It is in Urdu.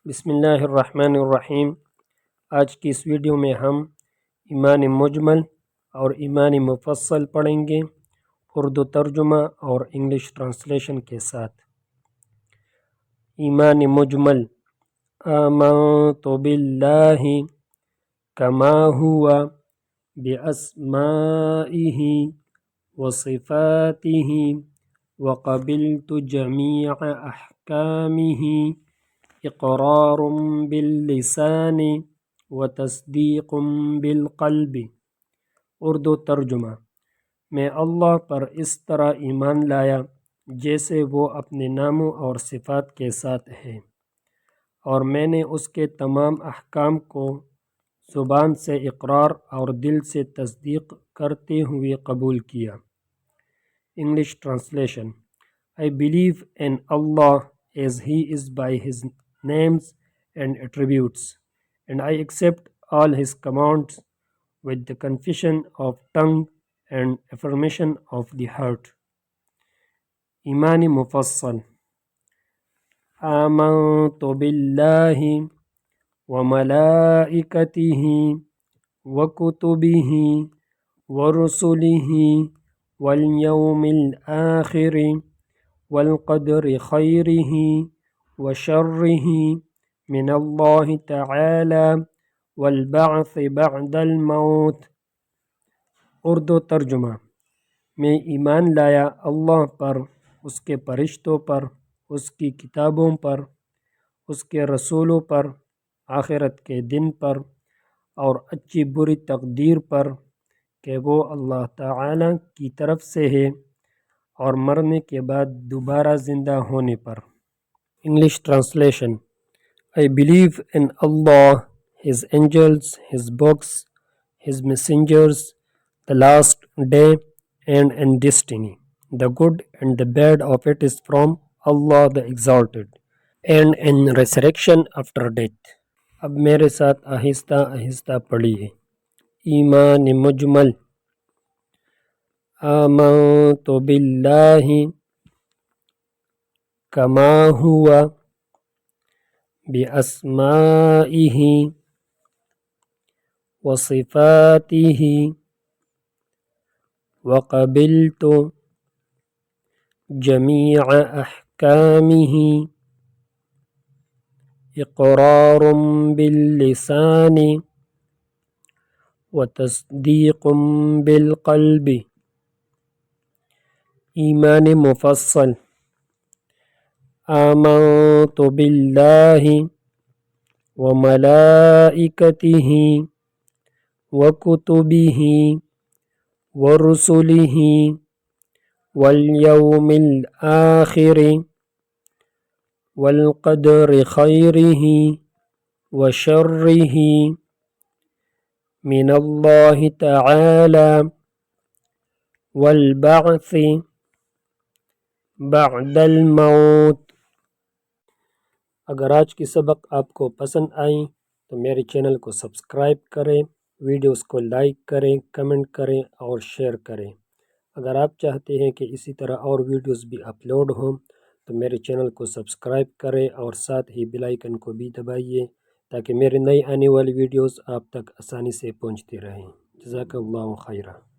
بسم اللہ الرحمن الرحیم۔ آج کی اس ویڈیو میں ہم ایمان مجمل اور ایمان مفصل پڑھیں گے، اردو ترجمہ اور انگلش ٹرانسلیشن کے ساتھ۔ ایمان مجمل: آمنت باللہ کما ہوا باسمائہ وصفاتہ وقبلت جمیع احکامہ اقرار باللسان وتصدیق بالقلب۔ اردو ترجمہ: میں اللہ پر اس طرح ایمان لایا جیسے وہ اپنے ناموں اور صفات کے ساتھ ہے، اور میں نے اس کے تمام احکام کو زبان سے اقرار اور دل سے تصدیق کرتے ہوئے قبول کیا۔ English translation: I believe in Allah as He is by His names and attributes, and I accept all His commands with the confession of tongue and affirmation of the heart. ایمان مفصل: آمنت باللہ وملائکتہ وکتبہ ورسلہ والیوم الآخر والقدر خیرہ وشرہ من اللہ تعالی والبعث بعد الموت۔ اردو ترجمہ: میں ایمان لایا اللہ پر، اس کے فرشتوں پر، اس کی کتابوں پر، اس کے رسولوں پر، آخرت کے دن پر، اور اچھی بری تقدیر پر کہ وہ اللہ تعالی کی طرف سے ہے، اور مرنے کے بعد دوبارہ زندہ ہونے پر۔ English translation: I believe in Allah, His angels, His books, His messengers, the last day, and in destiny. The good and the bad of it is from Allah the Exalted, and in resurrection after death. اب میرے ساتھ آہستہ آہستہ پڑھیے۔ ایمان مجمل: آمنت باللہ کما ہوا باسمائہ وصفاتہ وقبلت جمیع احکامہ اقرار باللسان وتصدیق بالقلب۔ ایمان مفصل: آمنت باللہ وملائکتہ وکتبہ ورسلہ والیوم الآخر والقدر خیرہ وشرہ من اللہ تعالی والبعث بعد الموت۔ اگر آج کی سبق آپ کو پسند آئیں تو میرے چینل کو سبسکرائب کریں، ویڈیوز کو لائک کریں، کمنٹ کریں اور شیئر کریں۔ اگر آپ چاہتے ہیں کہ اسی طرح اور ویڈیوز بھی اپلوڈ ہوں تو میرے چینل کو سبسکرائب کریں اور ساتھ ہی بیل آئیکن کو بھی دبائیے تاکہ میرے نئی آنے والی ویڈیوز آپ تک آسانی سے پہنچتی رہیں۔ جزاک اللہ خیرہ۔